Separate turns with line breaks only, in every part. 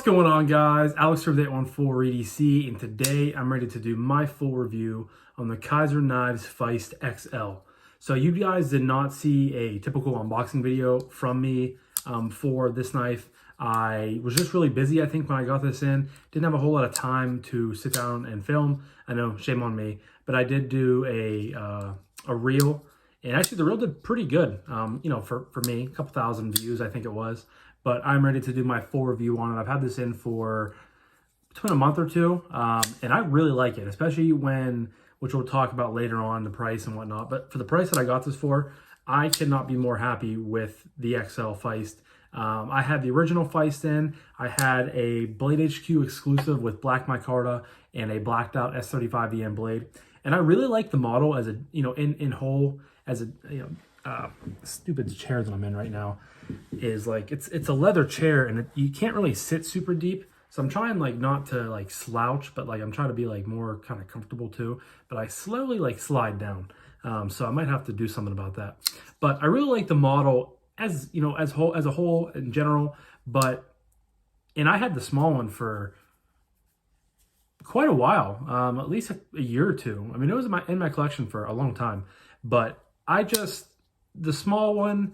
going on, guys? Alex from 814 EDC, and today I'm ready to do my full review on the Kizer Knives Feist XL. So you guys did not see a typical unboxing video from me for this knife. I was just really busy, I think, when I got this in. Didn't have a whole lot of time to sit down and film. I know, shame on me, but I did do a reel, and actually the reel did pretty good. You know, for me, a couple thousand views, I think it was. But I'm ready to do my full review on it. I've had this in for between a month or two, and I really like it, especially which we'll talk about later on, the price and whatnot. But for the price that I got this for, I could not be more happy with the XL Feist. I had the original Feist in. I had a Blade HQ exclusive with black micarta and a blacked out S35 EM blade. And I really like the model as a, you know, in whole, as a, you know, stupid chair that I'm in right now is like, it's a leather chair, and you can't really sit super deep. So I'm trying like not to like slouch, but like I'm trying to be like more kind of comfortable too. But I slowly like slide down. So I might have to do something about that. But I really like the model as, you know, as a whole in general. And I had the small one for quite a while, at least a year or two. I mean, it was in my collection for a long time. But the small one,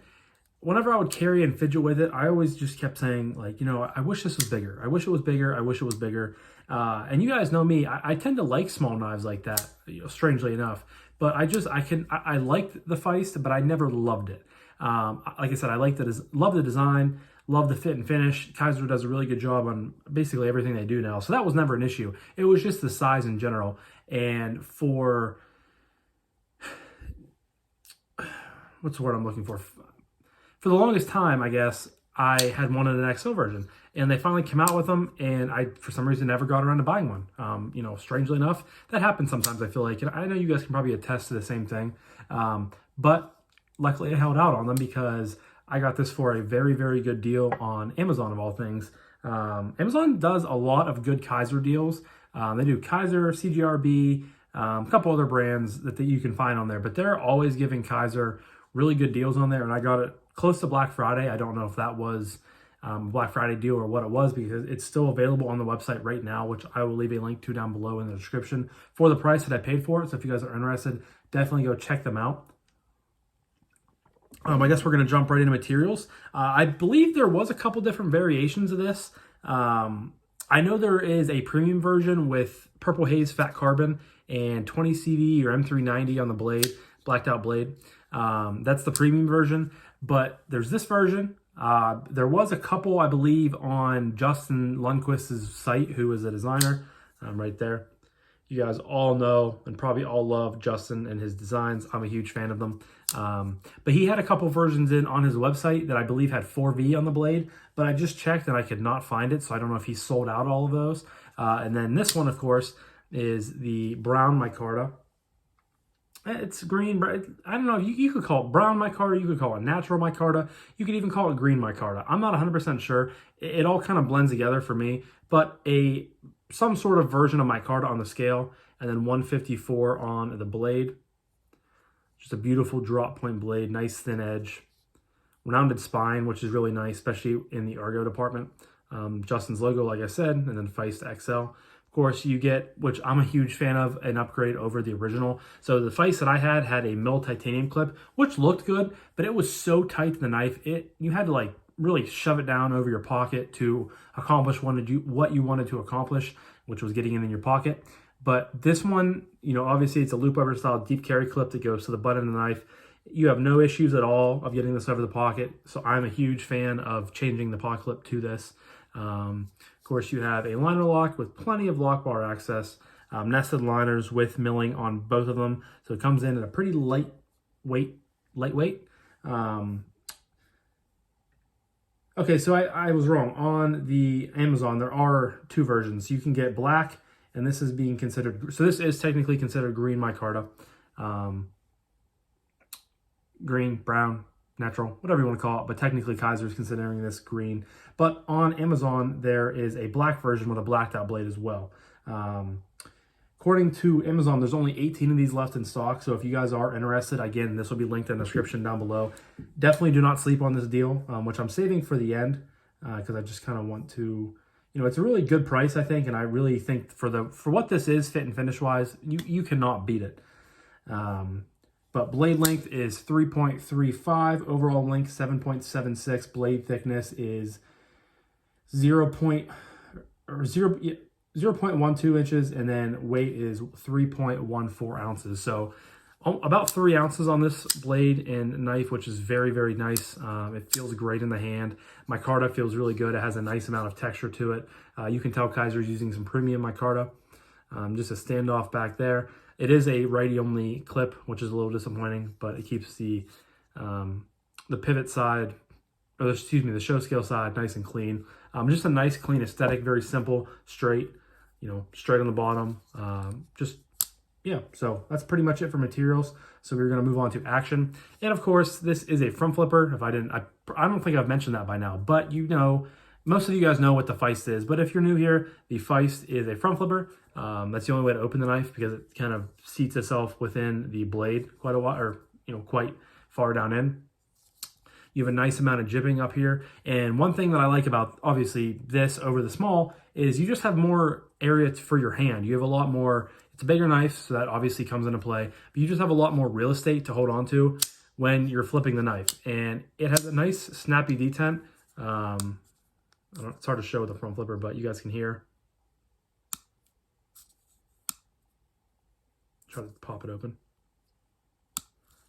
whenever I would carry and fidget with it, I always just kept saying, like, you know, I wish this was bigger. I wish it was bigger. I wish it was bigger. And you guys know me, I tend to like small knives like that, you know, strangely enough. But I liked the Feist, but I never loved it. Like I said, love the design, love the fit and finish. Kizer does a really good job on basically everything they do now. So that was never an issue. It was just the size in general. And for, what's the word I'm looking for? For the longest time, I guess, I had wanted an XL version, and they finally came out with them, and I, for some reason, never got around to buying one. You know, strangely enough, that happens sometimes, I feel like. And I know you guys can probably attest to the same thing. But luckily, I held out on them because I got this for a very, very good deal on Amazon, of all things. Amazon does a lot of good Kizer deals. They do Kizer, CGRB, a couple other brands that you can find on there, but they're always giving Kizer really good deals on there, and I got it close to Black Friday. I don't know if that was a Black Friday deal or what it was, because it's still available on the website right now, which I will leave a link to down below in the description for the price that I paid for it. So if you guys are interested, definitely go check them out. I guess we're going to jump right into materials. I believe there was a couple different variations of this. I know there is a premium version with Purple Haze Fat Carbon and 20 CV or M390 on the blade, blacked out blade. That's the premium version, but there's this version. There was a couple, I believe, on Justin Lundquist's site, who is a designer, right there. You guys all know and probably all love Justin and his designs. I'm a huge fan of them. But he had a couple versions on his website that I believe had 4V on the blade, but I just checked and I could not find it, so I don't know if he sold out all of those. And then this one, of course, is the brown micarta. It's green, but I don't know. You could call it brown micarta. You could call it natural micarta. You could even call it green micarta. I'm not 100% sure. It all kind of blends together for me, but some sort of version of micarta on the scale, and then 154 on the blade. Just a beautiful drop point blade, nice thin edge, rounded spine, which is really nice, especially in the Argo department. Justin's logo, like I said, and then Feist XL. Of course, you get, which I'm a huge fan of, an upgrade over the original. So the Feist that I had a mill titanium clip, which looked good, but it was so tight to the knife, you had to like really shove it down over your pocket to accomplish what you wanted to accomplish, which was getting it in your pocket. But this one, you know, obviously it's a loop over style deep carry clip that goes to the butt of the knife. You have no issues at all of getting this over the pocket. So I'm a huge fan of changing the pocket clip to this. Of course, you have a liner lock with plenty of lock bar access, nested liners with milling on both of them. So it comes in at a pretty lightweight. Okay, so I was wrong. On the Amazon, there are two versions. You can get black, and this is being considered, so this is technically considered green micarta. Green, brown, natural, whatever you want to call it, but technically Kizer is considering this green. But on Amazon, there is a black version with a blacked out blade as well. According to Amazon, there's only 18 of these left in stock. So if you guys are interested, again, this will be linked in the description down below. Definitely do not sleep on this deal, which I'm saving for the end because I just kind of want to, you know, it's a really good price, I think, and I really think for what this is, fit and finish wise, you cannot beat it. But blade length is 3.35, overall length 7.76, blade thickness is 0.12 inches, and then weight is 3.14 ounces. So about 3 ounces on this blade and knife, which is very, very nice. It feels great in the hand. Micarta feels really good. It has a nice amount of texture to it. You can tell Kizer is using some premium micarta. Just a standoff back there. It is a righty-only clip, which is a little disappointing, but it keeps the pivot side, or excuse me, the show scale side nice and clean. Just a nice, clean aesthetic, very simple, straight, you know, straight on the bottom. Yeah, so that's pretty much it for materials. So we're going to move on to action. And of course, this is a front flipper. I don't think I've mentioned that by now, but you know, most of you guys know what the Feist is. But if you're new here, the Feist is a front flipper. That's the only way to open the knife because it kind of seats itself within the blade quite a while, or you know, quite far down in. You have a nice amount of jibbing up here. And one thing that I like about, obviously, this over the small is you just have more area for your hand. You have a lot more, it's a bigger knife, so that obviously comes into play. But you just have a lot more real estate to hold on to when you're flipping the knife. And it has a nice snappy detent. It's hard to show with the front flipper, but you guys can hear. Try to pop it open.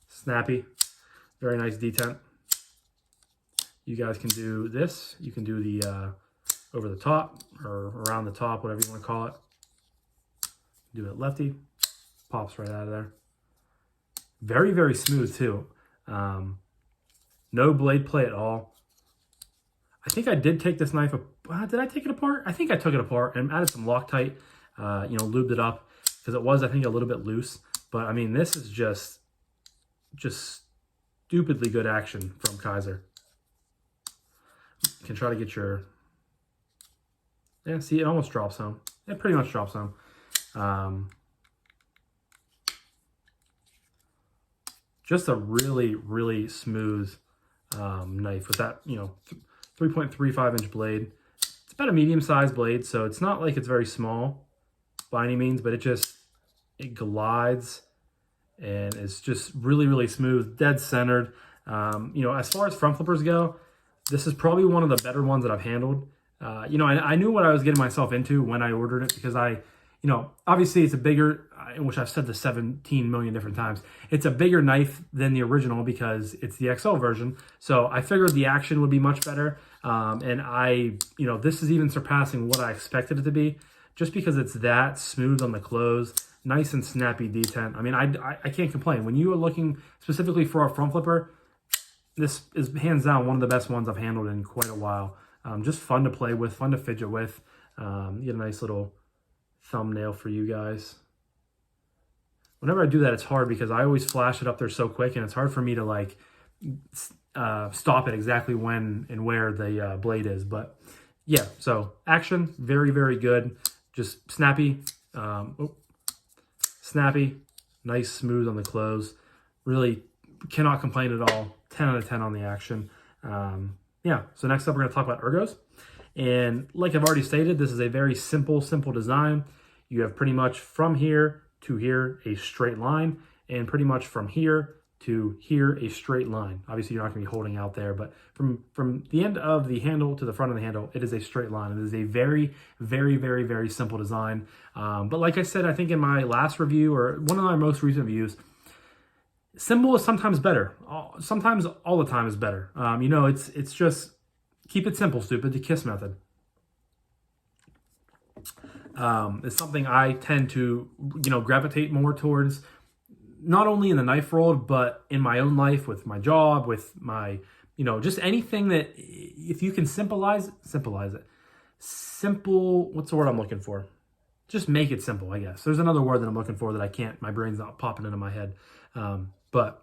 Snappy, very nice detent. You guys can do this. You can do the over the top or around the top, whatever you want to call it. Do it lefty, pops right out of there. Very, very smooth too. No blade play at all. I think I did take this knife. Did I take it apart? I think I took it apart and added some Loctite. You know, lubed it up because it was, I think, a little bit loose. But I mean, this is just stupidly good action from Kizer. You can try to get your, yeah, see, it almost drops home. It pretty much drops home. Just a really, really smooth knife with that, you know, 3.35 inch blade. It's about a medium-sized blade, so it's not like it's very small by any means, but it glides and it's just really, really smooth, dead centered. You know, as far as front flippers go, this is probably one of the better ones that I've handled. You know, I knew what I was getting myself into when I ordered it because you know, obviously it's a bigger, which I've said this 17 million different times, it's a bigger knife than the original because it's the XL version. So I figured the action would be much better. And you know, this is even surpassing what I expected it to be just because it's that smooth on the close, nice and snappy detent. I mean, I can't complain. When you are looking specifically for a front flipper, this is hands down one of the best ones I've handled in quite a while. Just fun to play with, fun to fidget with. You get a nice little thumbnail for you guys. Whenever I do that, it's hard because I always flash it up there so quick and it's hard for me to like stop it exactly when and where the blade is. But yeah, so action, very, very good. Just snappy, snappy, nice, smooth on the close. Really cannot complain at all. 10 out of 10 on the action. Yeah, so next up we're going to talk about ergos. And like I've already stated, this is a very simple design. You have pretty much from here to here a straight line, and pretty much from here to here a straight line. Obviously, you're not going to be holding out there, but from the end of the handle to the front of the handle, it is a straight line. It is a very, very, very, very simple design. But like I said, I think in my last review or one of my most recent reviews, simple is sometimes better. Sometimes all the time is better. You know, it's just keep it simple, stupid. The KISS method. It's something I tend to, you know, gravitate more towards, not only in the knife world, but in my own life, with my job, with my, you know, just anything that if you can simplify it. Simple, what's the word I'm looking for? Just make it simple, I guess. There's another word that I'm looking for that I can't, my brain's not popping into my head. But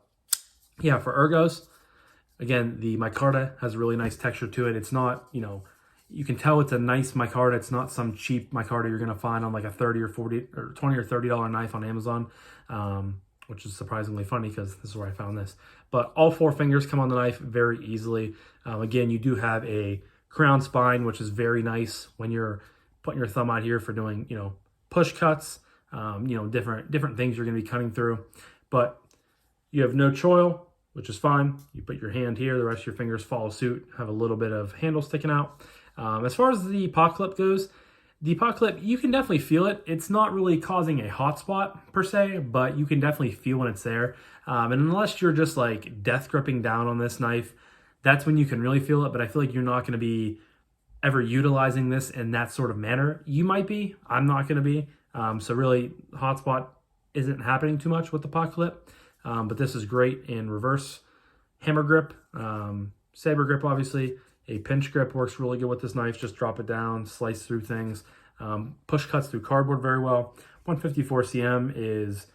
yeah, for ergos, again, the micarta has a really nice texture to it. It's not, you know, you can tell it's a nice micarta. It's not some cheap micarta you're going to find on like a 30 or 40 or 20 or $30 knife on Amazon, which is surprisingly funny because this is where I found this. But all 4 fingers come on the knife very easily. Again, you do have a crown spine, which is very nice when you're putting your thumb out here for doing, push cuts, different things you're going to be cutting through. But you have no choil, which is fine. You put your hand here, the rest of your fingers follow suit, have a little bit of handle sticking out. As far as the pot clip goes, the pot clip, you can definitely feel it. It's not really causing a hot spot per se, but you can definitely feel when it's there. And unless you're just like death gripping down on this knife, that's when you can really feel it. But I feel like you're not going to be ever utilizing this in that sort of manner. You might be, I'm not going to be. So really, hot spot isn't happening too much with the pot clip. But this is great in reverse hammer grip, saber grip, obviously. A pinch grip works really good with this knife. Just drop it down, slice through things. Push cuts through cardboard very well. 154 cm is,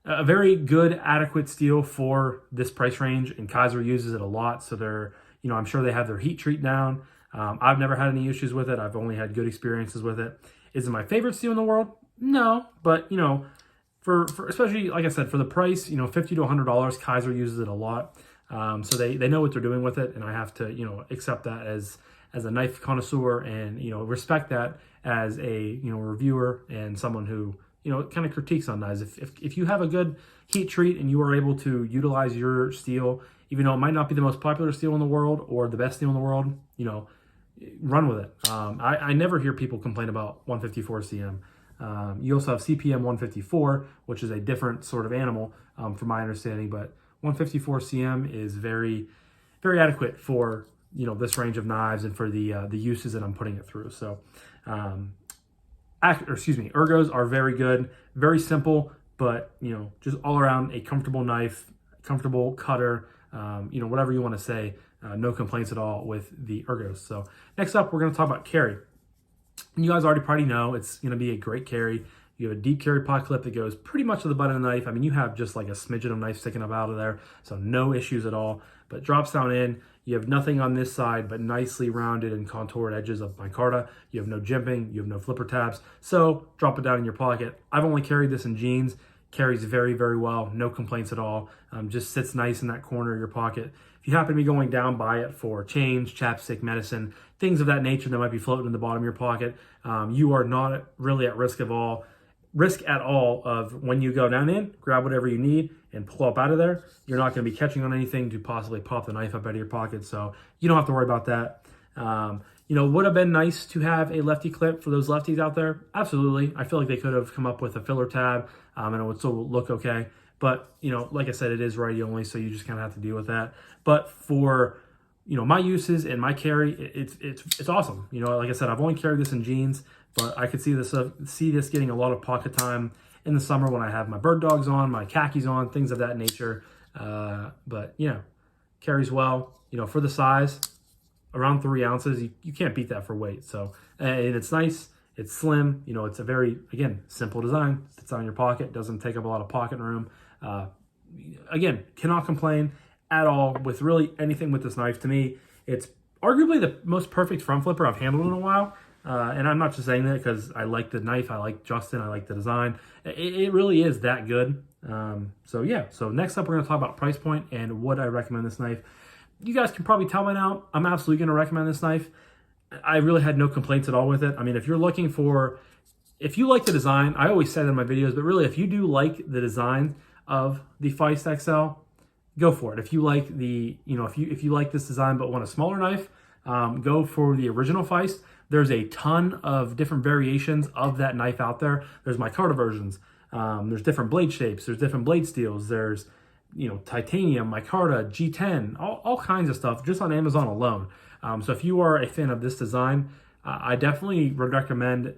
a very good, adequate steel for this price range. And Kizer uses it a lot, so they're, I'm sure they have their heat treat down. I've never had any issues with it. I've only had good experiences with it. Is it my favorite steel in the world? No, but for especially, like I said, for the price, $50 to $100, Kizer uses it a lot. So they know what they're doing with it, and I have to, accept that as a knife connoisseur and, respect that as a, reviewer and someone who, kind of critiques on knives. If you have a good heat treat and you are able to utilize your steel, even though it might not be the most popular steel in the world or the best steel in the world, run with it. I never hear people complain about 154 cm. You also have CPM 154, which is a different sort of animal, from my understanding, but 154 cm is very, very adequate for, this range of knives and for the uses that I'm putting it through. So, ergos are very good, very simple, but, just all around a comfortable knife, comfortable cutter, whatever you want to say, no complaints at all with the ergos. So next up, we're going to talk about carry. You guys already probably know it's going to be a great carry. You have a deep carry pot clip that goes pretty much to the butt of the knife. I mean, you have just like a smidgen of knife sticking up out of there, so no issues at all. But it drops down in. You have nothing on this side but nicely rounded and contoured edges of micarta. You have no jimping. You have no flipper tabs. So drop it down in your pocket. I've only carried this in jeans. Carries very, very well. No complaints at all. Just sits nice in that corner of your pocket. If you happen to be going down by it for change, chapstick, medicine, things of that nature that might be floating in the bottom of your pocket, you are not really at risk at all of when you go down in, grab whatever you need and pull up out of there. You're not going to be catching on anything to possibly pop the knife up out of your pocket, so you don't have to worry about that. Would have been nice to have a lefty clip for those lefties out there. Absolutely. I feel like they could have come up with a filler tab, and it would still look okay. But, like I said, it is righty only, so you just kind of have to deal with that. But for, my uses and my carry, it's awesome. Like I said, I've only carried this in jeans, but I could see this getting a lot of pocket time in the summer when I have my bird dogs on, my khakis on, things of that nature. But, carries well. For the size, around 3 ounces, you can't beat that for weight. So, and it's nice. It's slim. It's a very, again, simple design. Fits on your pocket. Doesn't take up a lot of pocket room. Again, cannot complain at all with really anything with this knife. To me, it's arguably the most perfect front flipper I've handled in a while. And I'm not just saying that because I like the knife. I like Justin. I like the design. It really is that good. So next up, we're going to talk about price point and would I recommend this knife. You guys can probably tell by now, I'm absolutely going to recommend this knife. I really had no complaints at all with it. I mean, if you like the design, I always say that in my videos, but really, if you do like the design of the Feist XL, go for it. If you like if you like this design but want a smaller knife, go for the original Feist. There's a ton of different variations of that knife out there. There's micarta versions. There's different blade shapes. There's different blade steels. There's titanium, micarta, G10, all kinds of stuff just on Amazon alone. So if you are a fan of this design, I definitely would recommend,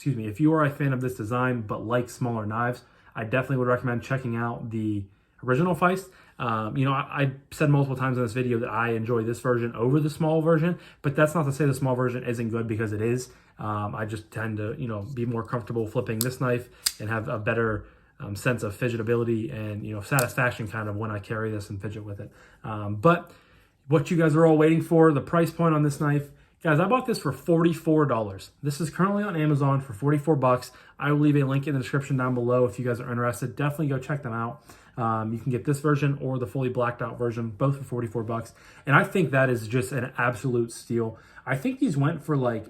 if you are a fan of this design but like smaller knives, I definitely would recommend checking out the original Feist. I said multiple times in this video that I enjoy this version over the small version, but that's not to say the small version isn't good, because it is. I just tend to, be more comfortable flipping this knife and have a better sense of fidgetability and, satisfaction kind of when I carry this and fidget with it. But what you guys are all waiting for, the price point on this knife. Guys, I bought this for $44. This is currently on Amazon for $44. I will leave a link in the description down below if you guys are interested. Definitely go check them out. You can get this version or the fully blacked out version, both for $44. And I think that is just an absolute steal. I think these went for like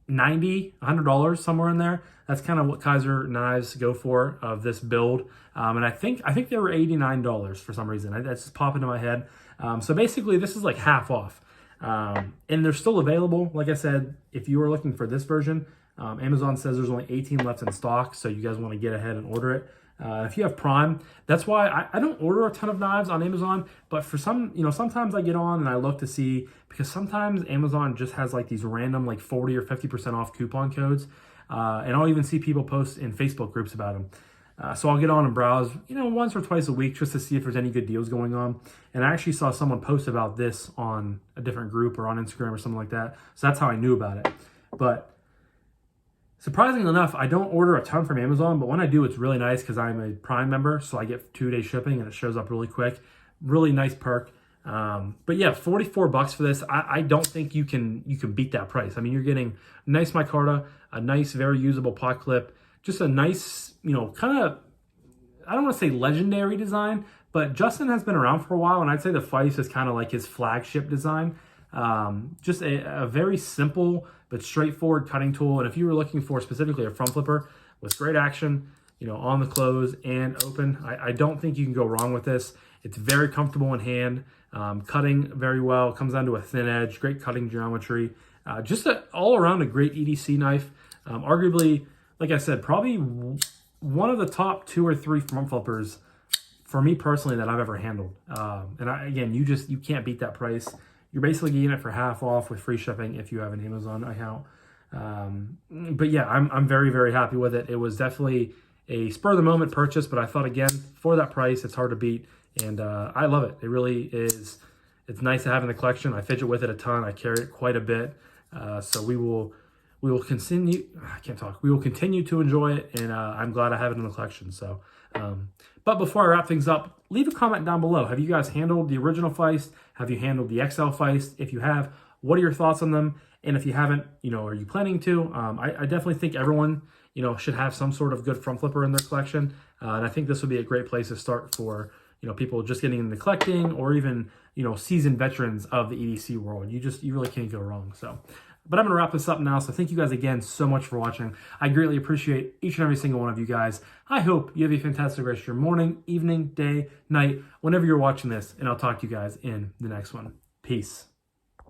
$90, $100, somewhere in there. That's kind of what Kizer knives go for of this build. And I think they were $89 for some reason. That's just popping into my head. So basically this is like half off. And they're still available. Like I said, if you are looking for this version, Amazon says there's only 18 left in stock, so you guys want to get ahead and order it. If you have Prime, that's why I don't order a ton of knives on Amazon, but for some, sometimes I get on and I look to see, because sometimes Amazon just has like these random like 40 or 50% off coupon codes. And I'll even see people post in Facebook groups about them. So I'll get on and browse, once or twice a week just to see if there's any good deals going on. And I actually saw someone post about this on a different group or on Instagram or something like that. So that's how I knew about it. But surprisingly enough, I don't order a ton from Amazon, but when I do, it's really nice because I'm a Prime member, so I get 2-day shipping and it shows up really quick. Really nice perk. But yeah, $44 for this. I don't think you can beat that price. I mean, you're getting a nice micarta, a nice, very usable pot clip, just a nice, kind of, I don't want to say legendary design, but Justin has been around for a while, and I'd say the Feist is kind of like his flagship design. Just a very simple but straightforward cutting tool. And if you were looking for specifically a front flipper with great action, on the close and open, I don't think you can go wrong with this. It's very comfortable in hand, cutting very well, comes down to a thin edge, great cutting geometry, just all around a great EDC knife. Arguably, like I said, probably one of the top 2 or 3 front flippers for me personally that I've ever handled. And again, you can't beat that price. You're basically getting it for half off with free shipping if you have an Amazon account. But yeah, I'm very, very happy with it. It was definitely a spur of the moment purchase, but I thought, again, for that price, it's hard to beat. And I love it. It really is. It's nice to have in the collection. I fidget with it a ton. I carry it quite a bit. So we will continue. I can't talk. We will continue to enjoy it, and I'm glad I have it in the collection. So, but before I wrap things up, leave a comment down below. Have you guys handled the original Feist? Have you handled the XL Feist? If you have, what are your thoughts on them? And if you haven't, are you planning to? I definitely think everyone, should have some sort of good front flipper in their collection. And I think this would be a great place to start for, people just getting into collecting, or even, seasoned veterans of the EDC world. You really can't go wrong. So, but I'm going to wrap this up now. So thank you guys again so much for watching. I greatly appreciate each and every single one of you guys. I hope you have a fantastic rest of your morning, evening, day, night, whenever you're watching this. And I'll talk to you guys in the next one. Peace.